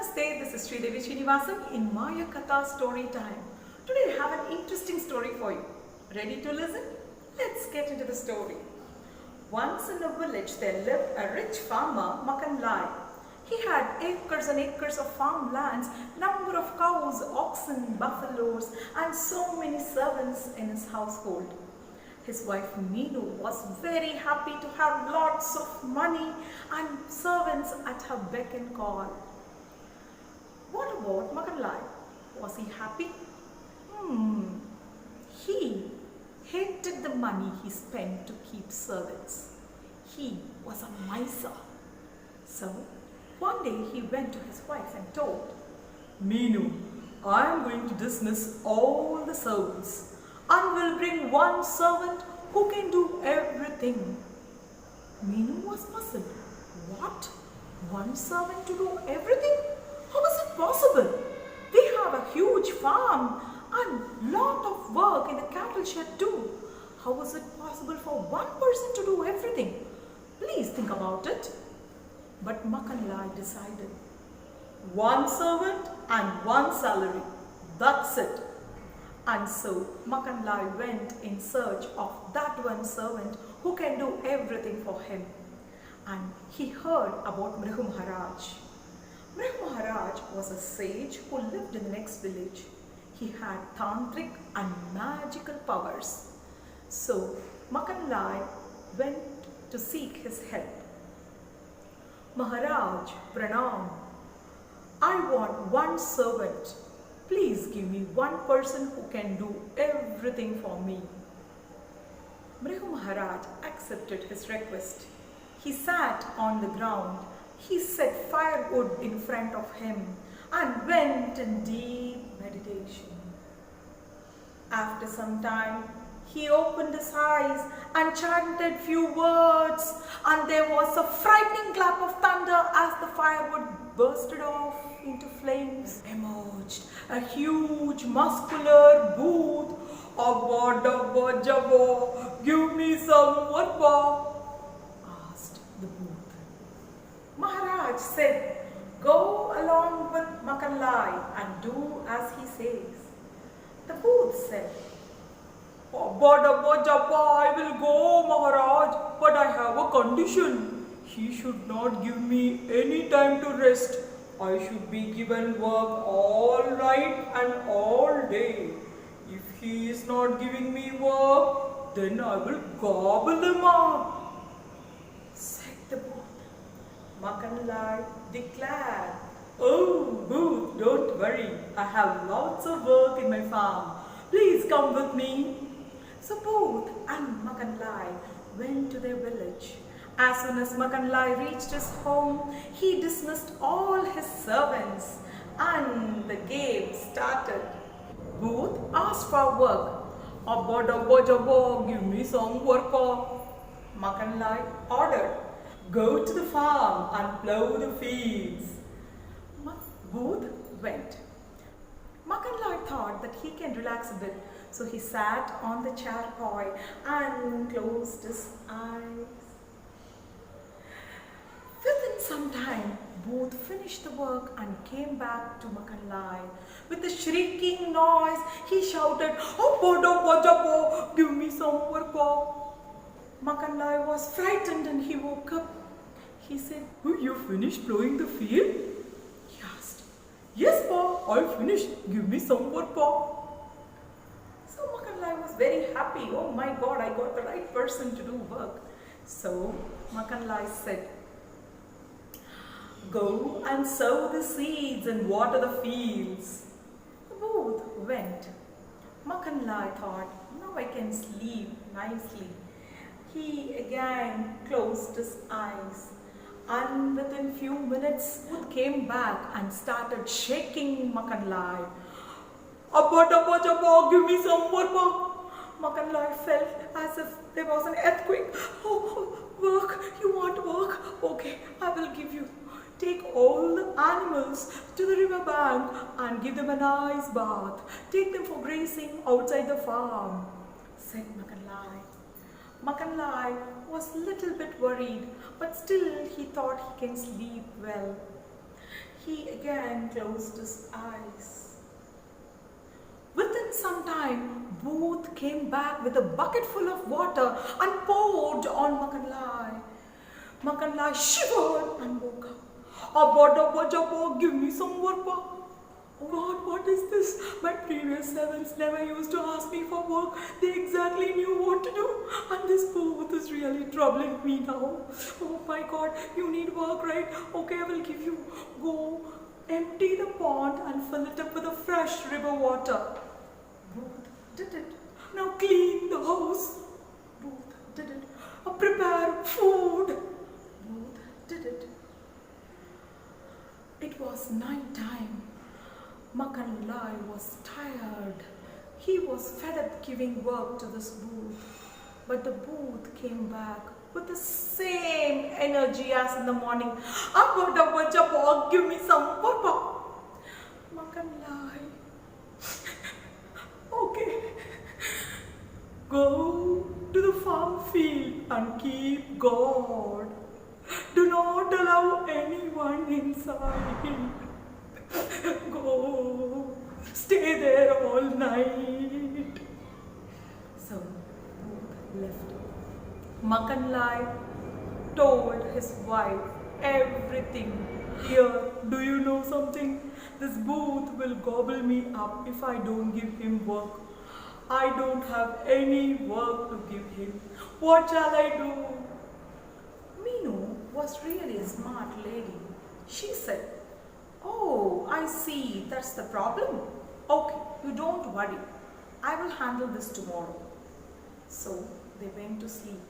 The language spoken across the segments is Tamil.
Namaste, this is Sridevi Srinivasan in Maya Katha Story Time. Today I have an interesting story for you. Ready to listen? Let's get into the story. Once in a village there lived a rich farmer, Makan Lai. He had acres and acres of farmlands, number of cows, oxen, buffaloes and so many servants in his household. His wife Meenu was very happy to have lots of money and servants at her beck and call. What about Makan Lai? Was he happy? He hated the money he spent to keep servants. He was a miser. So one day he went to his wife and told, Meenu, I am going to dismiss all the servants and will bring one servant who can do everything. Meenu was puzzled. What? One servant to do everything? How is it possible? We have a huge farm and lot of work in the cattle shed too. How is it possible for one person to do everything? Please think about it. But Makan Lai decided. One servant and one salary. That's it. And so Makan Lai went in search of that one servant who can do everything for him. And he heard about Mrigu Maharaj. Mrigu Maharaj was a sage who lived in the next village. He had tantric and magical powers. So Makan Lai went to seek his help. Maharaj, Pranam, I want one servant. Please give me one person who can do everything for me. Mrigu Maharaj accepted his request. He sat on the ground. He set firewood in front of him and went in deep meditation. After some time, he opened his eyes and chanted few words, and there was a frightening clap of thunder as the firewood bursted off into flames. Emerged a huge muscular booth. Abba dabba jabba, give me some wadba, asked the booth. Maharaj said, go along with Makan Lai and do as he says. The booth said, Abba dabba jabba, I will go, Maharaj, but I have a condition. He should not give me any time to rest. I should be given work all night and all day. If he is not giving me work, then I will gobble him up, said the booth. Makan Lai declared, oh, booth, don't worry. I have lots of work in my farm. Please come with me. So Booth and Makan Lai went to their village. As soon as Makan Lai reached his home, he dismissed all his servants and the game started. Booth asked for work. Abba dabba jabba, give me some work. Makan Lai ordered, go to the farm and plow the fields. Booth went. Makan Lai thought that he can relax a bit, so he sat on the charpoy and closed his eyes. Within some time, Booth finished the work and came back to Makan Lai. With a shrieking noise, he shouted, Abba dabba jabba, give me some work. Makan Lai was frightened and he woke up. He said, oh, you finished plowing the field? He asked. Yes, Pa, I finished. Give me some work, Pa. So Makan Lai was very happy. Oh my God, I got the right person to do work. So Makan Lai said, go and sow the seeds and water the fields. Booth went. Makan Lai thought, now I can sleep nicely. He again closed his eyes. And within few minutes, Booth came back and started shaking Makan Lai. Abba dabba jabba, give me some work. Makan Lai felt as if there was an earthquake. Oh, work, you want work? Okay, I will give you. Take all the animals to the river bank and give them a nice bath. Take them for grazing outside the farm, said Makan Lai. Makan Lai was a little bit worried, but still he thought he can sleep well. He again closed his eyes. Within some time, Booth came back with a bucket full of water and poured on Makan Lai. Makan Lai shivered and woke up. Abba, give me some water. Oh God, what is this? My previous servants never used to ask me for work. They exactly knew what to do. And this Booth is really troubling me now. Oh my God, you need work, right? Okay, I will give you. Go empty the pond and fill it up with a fresh river water. Booth did it. Now clean the house. Booth did it. Prepare food. Booth did it. It was night time. Makan Lai was tired. He was fed up giving work to this Booth. But the Booth came back with the same energy as in the morning. Abba, give me some water. Makan Lai. Okay. Go to the farm field and keep God. Do not allow anyone inside. Go. Stay there all night. So Booth left. Makan Lai told his wife everything. Here, do you know something? This Booth will gobble me up if I don't give him work. I don't have any work to give him. What shall I do? Meenu was really a smart lady. She said, oh, I see, that's the problem. Okay, you don't worry. I will handle this tomorrow. So they went to sleep.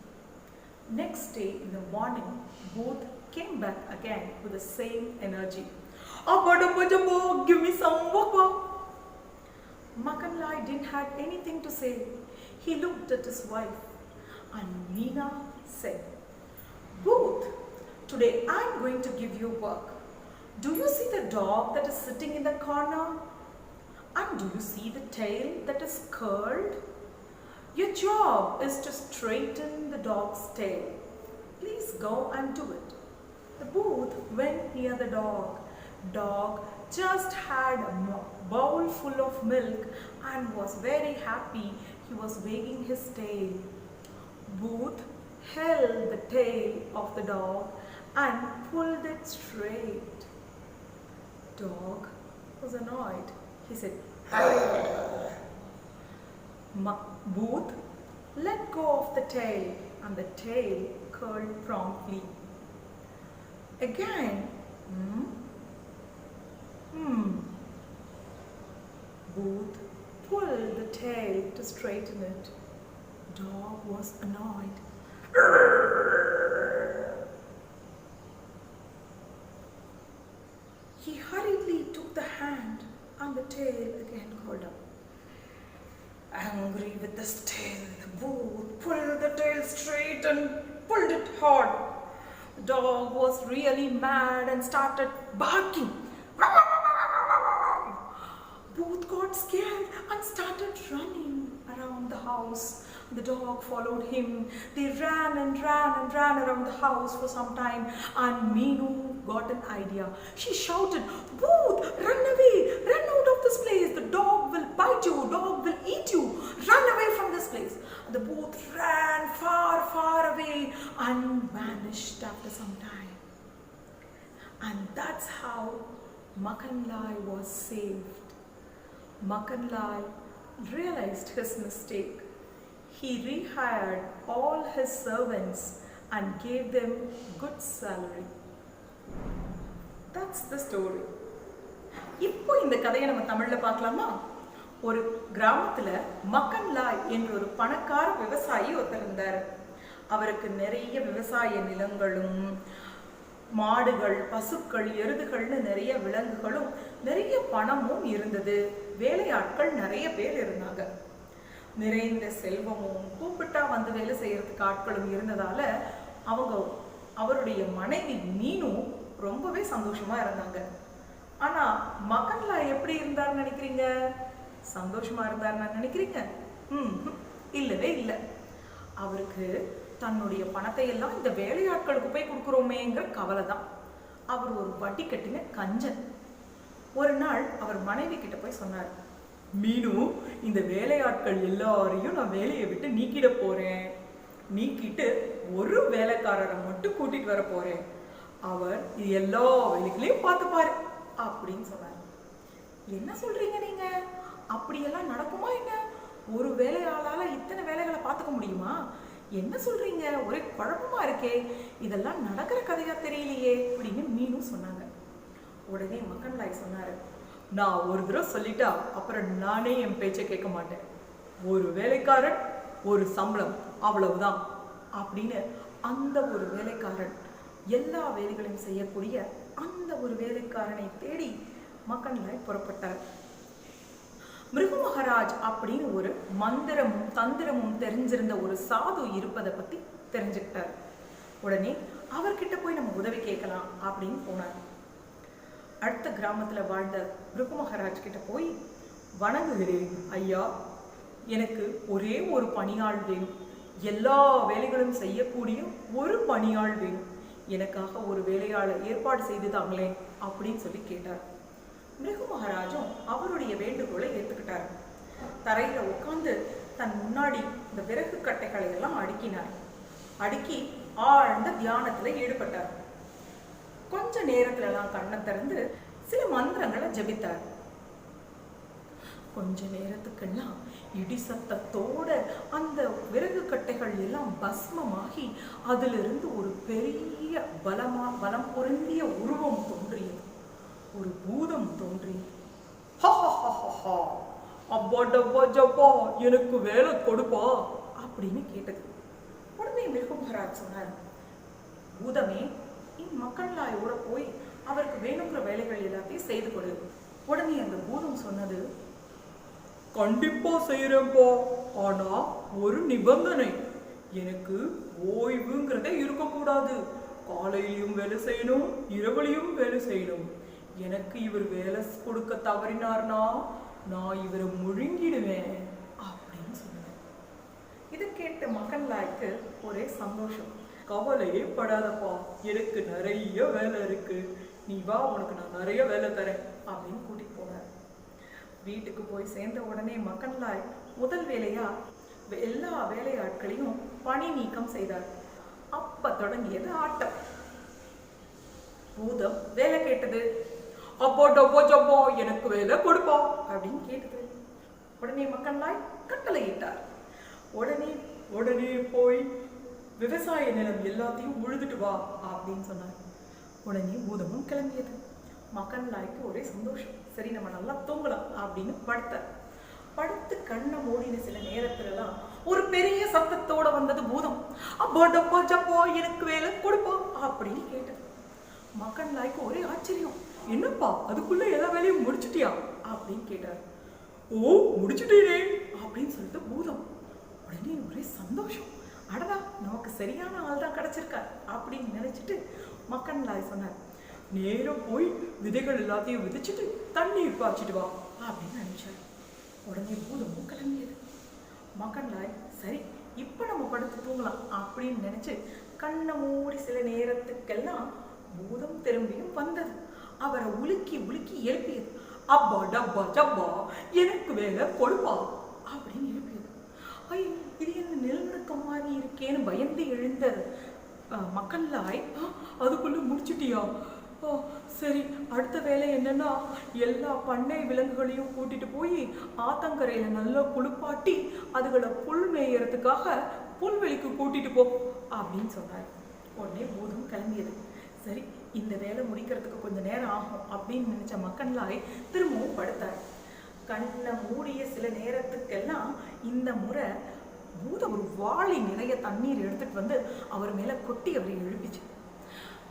Next day in the morning, Booth came back again with the same energy. Abba, give me some water. Makan Lai didn't have anything to say. He looked at his wife and Meena said, Booth, today I'm going to give you work. Do you see the dog that is sitting in the corner? And do you see the tail that is curled? Your job is to straighten the dog's tail. Please go and do it. The Booth went near the dog. Dog just had a bowl full of milk and was very happy. He was wagging his tail. Booth held the tail of the dog and pulled it straight. Dog was annoyed. He said, Booth let go of the tail and the tail curled promptly. Again, Booth pulled the tail to straighten it. Dog was annoyed. He hurriedly took the hand and the tail again curled up. Angry with this tail, the Booth pulled the tail straight and pulled it hard. The dog was really mad and started barking. Booth got scared and started running around the house. The dog followed him. They ran and ran and ran around the house for some time, and Meenu got an idea. She shouted, Booth, run away, run out of this place. The dog will bite you, dog will eat you. Run away from this place. The Booth ran far, far away and vanished after some time. And that's how Makan Lai was saved. Makan Lai realized his mistake. He rehired all his servants and gave them good salary. That's the story. இப்போ இந்த கதையை நம்ம தமிழ்ல பார்க்கலாமா? ஒரு கிராமத்துல மக்கன் லாய் என்ற ஒரு பணக்கார விவசாயி ஒருத்தர் இருந்தார். அவருக்கு நிறைய விவசாய நிலங்களும் மாடுகள், பசுக்கள், எருதுகள்னு நிறைய விலங்குகளும் நிறைய பணமும் இருந்தது. வேலையாட்கள் நிறைய பேர் இருந்தாங்க. நிறைந்த செல்வமும் கூப்பிட்டா வந்து வேலை செய்யறதுக்கு ஆட்களும் இருந்ததால அவருடைய மனைவி மீனு ரொம்பவே சந்தோஷமா இருந்தாங்க. ஆனா மக்கன் லாய் எப்படி இருந்தார்னு நினைக்கிறீங்க? சந்தோஷமா இருந்தார்னு நினைக்கிறீங்க? இல்லவே இல்லை. அவருக்கு தன்னுடைய பணத்தை எல்லாம் இந்த வேலையாட்களுக்கு போய் கொடுக்குறோமேங்கிற கவலை தான். அவர் ஒரு வட்டி கட்டின கஞ்சன். ஒரு நாள் அவர் மனைவி கிட்ட போய் சொன்னார், மீனு, இந்த வேலையாட்கள் எல்லாரையும் நான் வேலையை விட்டு நீக்கிட போறேன். நீக்கிட்டு ஒரு வேலைக்காரரை மட்டும் கூட்டிட்டு வர போறேன். அவர் இது எல்லா வேலைகளையும் பார்த்துப்பாரு அப்படின்னு சொன்னார். என்ன சொல்றீங்க நீங்க? அப்படியெல்லாம் நடக்குமா என்ன? ஒரு வேலையாளால இத்தனை வேலைகளை பார்த்துக்க முடியுமா? என்ன சொல்றீங்க? ஒரே குழப்பமா இருக்கே, இதெல்லாம் நடக்கிற கதையா தெரியலையே அப்படின்னு மீனும் சொன்னாங்க. உடனே மக்கன்லாய் சொன்னாரு, நான் ஒரு தடவை சொல்லிட்டா அப்புறம் நானே என் பேச்சை கேட்க மாட்டேன். ஒரு வேலைக்காரன் ஒரு சம்பளம், அவ்வளவுதான் அப்படின்னு அந்த ஒரு வேலைக்காரன் எல்லா வேலைகளையும் செய்யக்கூடிய அந்த ஒரு வேலைக்காரனை தேடி மக்கன்லாய் புறப்பட்டார். மிருகு மகாராஜ் அப்படின்னு ஒரு மந்திரமும் தந்திரமும் தெரிஞ்சிருந்த ஒரு சாது இருப்பதை பத்தி தெரிஞ்சுக்கிட்டார். உடனே அவர்கிட்ட போய் நம்ம உதவி கேட்கலாம் அப்படின்னு போனார். அடுத்த கிராமத்துல வாழ்ந்த மிருகு மகாராஜ் கிட்ட போய், வணங்குகிறேன் ஐயா, எனக்கு ஒரே ஒரு பணியாள் வேணும். எல்லா வேலைகளும் செய்யக்கூடிய ஒரு பணியாள் வேணும். எனக்காக ஒரு வேலையாளர் ஏற்பாடு செய்து தாங்களேன் அப்படின்னு சொல்லி கேட்டார். மிருகு மகாராஜும் அவருடைய வேண்டுகோளை ஏற்றுக்கிட்டார். தரையில உட்கார்ந்து தன் முன்னாடி இந்த விறகு கட்டைகளை எல்லாம் அடுக்கினார். அடுக்கி ஆழ்ந்த தியானத்துல ஈடுபட்டார். கொஞ்ச நேரத்துல எல்லாம் கண்ணை திறந்து சில மந்திரங்களை ஜபித்தார். கொஞ்ச நேரத்துக்கெல்லாம் இடி சத்தத்தோட அந்த விறகு கட்டைகள் எல்லாம் பஸ்மமாகி அதிலிருந்து ஒரு பெரிய பலம் பொருந்திய உருவம் தோன்றியது. ஒரு பூதம் தோன்றியது. எனக்கு வேலை கொடுப்பா அப்படின்னு கேட்டது. உடனே மிருகு மகாராஜ் சொன்னார், பூதமே, மக்கன்லாயோட போய் அவருக்கு வேணுங்கிற வேலைகள் எல்லாத்தையும் செய்து கொடு. உடனே அந்த பூதம் சொன்னது, கண்டிப்பா செய்யறேன்பா, ஆனா ஒரு நிபந்தனை, எனக்கு ஓய்வுங்கிறதே இருக்கக்கூடாது. காலையிலையும் வேலை செய்யணும், இரவுலையும் வேலை செய்யணும். எனக்கு இவர் வேலை கொடுக்க தவறினார்னா நான் இவரை முழுங்கிடுவேன் அப்படின்னு சொன்னேன். இதை கேட்ட மக்கன்லாய்க்கு ஒரே சந்தோஷம். கவலையே படாதப்பா, எனக்கு நிறைய வேலை இருக்கு, நீ வா, உனக்கு நான் நிறைய வேலை தரேன் அப்படின்னு கூட்டிட்டு போனார். வீட்டுக்கு போய் சேர்ந்த உடனே மக்கன்லாய் முதல் வேலையா எல்லா வேலையாட்களையும் பணி நீக்கம் செய்தார். அப்ப தொடங்கியது ஆட்டம். பூதம் வேலை கேட்டது. அப்போ டப்போ ஜப்போ எனக்கு வேலை கொடுப்பா அப்படின்னு கேட்டது. உடனே மக்கன்லாய் கட்டளையிட்டார். உடனே போய் விவசாய நிலம் எல்லாத்தையும் உழுதுட்டு வா அப்படின்னு சொன்னார். உடனே பூதமும் கிளம்பியது. மக்கன்லாய்க்கு ஒரே சந்தோஷம். சரி, நம்ம நல்லா தூங்கலாம் அப்படின்னு படுத்து கண்ணை மூடின சில நேரத்துலலாம் ஒரு பெரிய சத்தத்தோட வந்தது பூதம். அப்போ டப்போ ஜப்போ எனக்கு வேலை கொடுப்பா அப்படின்னு கேட்டது. மக்கன்லாய்க்கு ஒரே ஆச்சரியம். என்னப்பா, அதுக்குள்ள எல்லா வேலையும் முடிச்சுட்டியா அப்படின்னு கேட்டார். ஓ, முடிச்சுட்டேனே அப்படின்னு சொல்லிட்டு பூதம். உடனே ஒரே சந்தோஷம். அடடா, நமக்கு சரியான ஆள் தான் கிடைச்சிருக்கார் அப்படின்னு நினைச்சிட்டு மக்கன்லாய் சொன்னார், நேரம் போய் விதைகள் எல்லாத்தையும் விதைச்சிட்டு தண்ணீர் பாய்ச்சிட்டு வா அப்படின்னு நினைச்சார். உடனே பூதமும் கிளம்பியது. மக்கன்லாய், சரி இப்ப நம்ம படுத்து தூங்கலாம் அப்படின்னு நினைச்சு கண்ணை மூடி சில நேரத்துக்கெல்லாம் பூதம் திரும்பியும் வந்தது. அவரை உலுக்கி எழுப்பியது. அப்பா டப்பா ஜப்பா எனக்கு வேலை கொடுப்பா அப்படின்னு எழுப்பியது. ஐயோ, இது என்ன நிலநடுக்கம் மாதிரி இருக்கேன்னு பயந்து எழுந்த மக்கன்லாய், அதுக்குள்ள முடிச்சுட்டியா? சரி, அடுத்த வேலை என்னன்னா எல்லா பண்ணை விலங்குகளையும் கூட்டிட்டு போய் ஆத்தங்கரையில நல்லா குளிப்பாட்டி அதுகளை புல் மேயறதுக்காக புல்வெளிக்கு கூட்டிட்டு போ அப்படின்னு சொன்னார். உடனே பூதம் கிளம்பியது. சரி, இந்த வேலை முடிக்கிறதுக்கு கொஞ்சம் நேரம் ஆகும் அப்படின்னு நினைச்ச மக்கன்லாய் திரும்பவும் படுத்தார். கண்ணை மூடிய சில நேரத்துக்கெல்லாம் இந்த முறை பூதம் ஒரு வாளி நிறைய தண்ணீர் எடுத்துட்டு வந்து அவர் மேல கொட்டி அவரை எழுப்பிச்சு.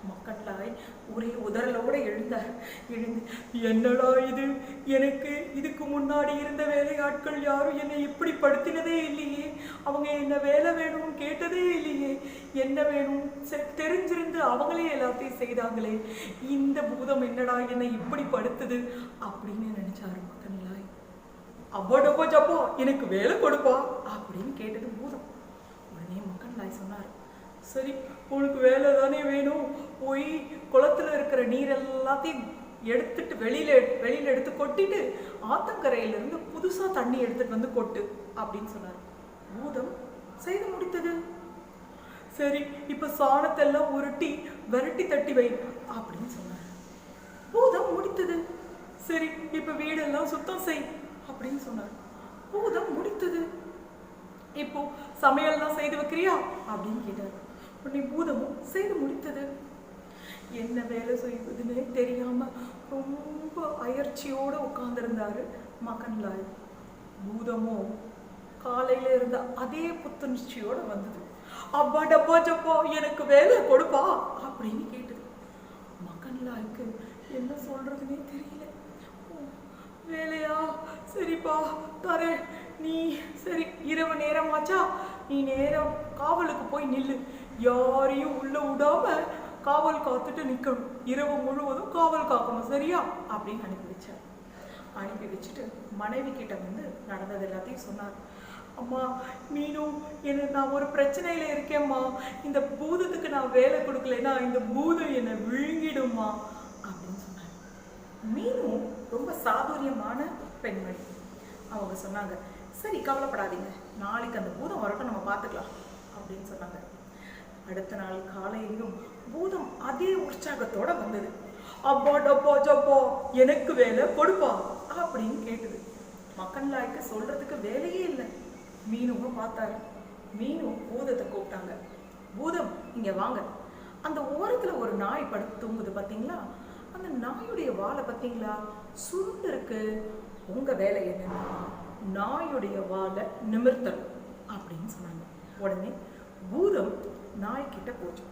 மக்கன்லாய் ஒரே உதறலோட எழுந்து என்னடா இது, எனக்கு இதுக்கு முன்னாடி இருந்த வேலையாட்கள் யாரும் என்னை இப்படி படுத்தினதே இல்லையே, அவங்க என்ன வேலை வேணும்னு கேட்டதே இல்லையே, என்ன வேணும் தெரிஞ்சிருந்து அவங்களே எல்லாத்தையும் செய்தாங்களே, இந்த பூதம் என்னடா என்னை இப்படி படுத்துது அப்படின்னு நினைச்சாரு மக்கன்லாய். அவ்வாடப்போ ஜப்போ எனக்கு வேலை கொடுப்பா அப்படின்னு கேட்டது பூதம். உடனே மக்கன்லாய் சொன்னார், சரி, உனக்கு வேலை தானே வேணும், போய் குளத்துல இருக்கிற நீர் எல்லாத்தையும் எடுத்துட்டு வெளியில எடுத்து கொட்டிட்டு ஆத்தங்கரையில இருந்து புதுசா தண்ணி எடுத்துட்டு வந்து கொட்டு அப்படின்னு சொன்னார். பூதம் செய்து முடித்தது. சரி, இப்ப சாணத்தை எல்லாம் உருட்டி விரட்டி தட்டி வை அப்படின்னு சொன்னார். பூதம் முடித்தது. சரி, இப்ப வீடெல்லாம் சுத்தம் செய் அப்படின்னு சொன்னார். பூதம் முடித்தது. இப்போ சமையல்லாம் செய்து வைக்கிறியா அப்படின்னு கேட்டார். உடனே பூதமும் செய்து முடித்தது. என்ன வேலை செய்வதுன்னே தெரியாம ரொம்ப அயற்சியோட உட்கார்ந்திருந்தாரு மகன்லால். பூதமோ காலையில இருந்த அதே புத்துணர்ச்சியோட வந்தது. அப்பா டப்பா ஜப்பா எனக்கு வேலை கொடுப்பா அப்படின்னு கேட்டது. மகன்லாலுக்கு என்ன சொல்றதுன்னே தெரியல. வேலையா, சரிப்பா தரேன். நீ சரி, இரவு நேரமாச்சா, நீ நேரம் காவலுக்கு போய் நில்லு. யாரையும் உள்ள விடாம காவல் காத்துட்டு நிக்கணும். இரவு முழுவதும் காவல் காக்கணும், சரியா அப்படின்னு அனுப்பி வச்சார். அனுப்பி வச்சுட்டு மனைவி கிட்ட வந்து நடந்தது எல்லாத்தையும் சொன்னார். அம்மா மீனும் நான் ஒரு பிரச்சனையில இருக்கேம்மா. இந்த பூதத்துக்கு நான் வேலை கொடுக்கலைன்னா இந்த பூதம் என்னை விழுங்கிடுமா அப்படின்னு சொன்னார். மீனும் ரொம்ப சாதுரியமான பெண்மணி. அவங்க சொன்னாங்க, சரி கவலைப்படாதீங்க, நாளைக்கு அந்த பூதம் வரட்டும், நம்ம பார்த்துக்கலாம் அப்படின்னு சொன்னாங்க. அடுத்த நாள் காலையிலும் பூதம் அதே உற்சாகத்தோட வந்தது. அப்பா டப்பா ஜப்பா எனக்கு வேலை கொடுப்பா அப்படின்னு கேட்டது. மகன்லாய்க்கு சொல்றதுக்கு வேலையே இல்லை. மீனும் பார்த்தாரு. மீனும் பூதத்தை கூப்பிட்டாங்க. பூதம் இங்க வாங்க. அந்த ஓரத்துல ஒரு நாய் படுத்து தூங்குது பாத்தீங்களா, அந்த நாயுடைய வாலை பாத்தீங்களா சுருண்டு இருக்கு. உங்க வேலை என்னன்னா நாயுடைய வாலை நிமிர்த்தணும் அப்படின்னு சொன்னாங்க. உடனே பூதம் நாய்கிட்ட போச்சு.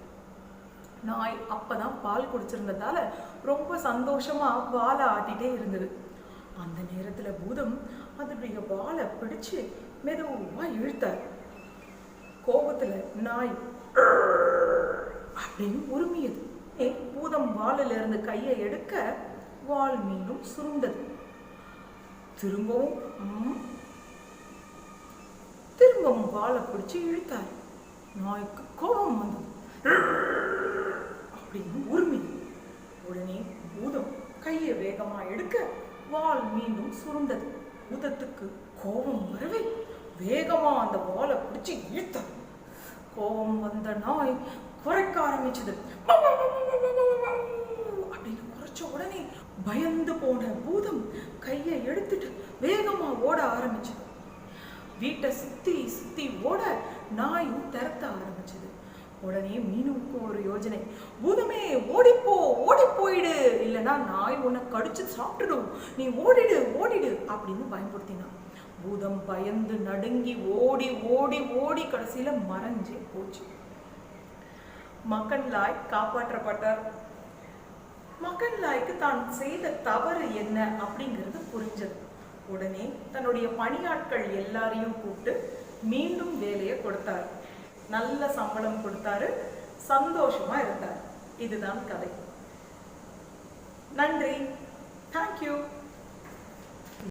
நாய் அப்பதான் பால் குடிச்சிருந்ததால ரொம்ப சந்தோஷமா வாலை ஆட்டிட்டே இருந்தது. அந்த நேரத்துல பூதம் அதனுடைய வாலை பிடிச்சு மெதுவா இழுத்தார். கோபத்துல நாய் அப்படின்னு உருமியது. பூதம் வாலில இருந்து கையை எடுக்க வால் மீண்டும் சுருண்டது. திரும்பவும் வாலை பிடிச்சு இழுத்தார். நாய்க்கு கோபம் வந்தது. அப்படின்னு உருமியது. உடனே பூதம் கையை வேகமா எடுக்க வால் மீண்டும் சுருண்டது. பூதத்துக்கு கோபம் வரவே வேகமா அந்த வாலை பிடிச்சு இழுத்தார். கோபம் வந்த நாய் குறைக்க ஆரம்பிச்சது. அப்படின்னு குறைச்ச உடனே பயந்து போன பூதம் கையை எடுத்துட்டு வேகமா ஓட ஆரம்பிச்சது. வீட்டை சுத்தி சுத்தி ஓட நாயும் திறத்த ஆரம்பிச்சது. உடனே மீனுக்கு ஒரு யோஜனை. பூதமே ஓடிப்போ, ஓடி போயிடு, இல்லைன்னா நாய் உன்னை கடிச்சு சாப்பிட்டுடும், நீ ஓடிடு ஓடிடு அப்படின்னு பயன்படுத்தினான். பூதம் பயந்து நடுங்கி ஓடி ஓடி ஓடி கடைசியில மறைஞ்சு போச்சு. மகன்லாய் காப்பாற்றப்பட்டார். மகன்லாய்க்கு தான் செய்த தவறு என்ன அப்படிங்கிறது புரிஞ்சது. உடனே தன்னுடைய பணியாட்கள் எல்லாரையும் கூப்பிட்டு மீண்டும் வேலையை கொடுத்தார். நல்ல சம்பளம் கொடுத்தாரு. சந்தோஷமா இருந்தார். இதுதான் கதை. நன்றி. தேங்க்யூ.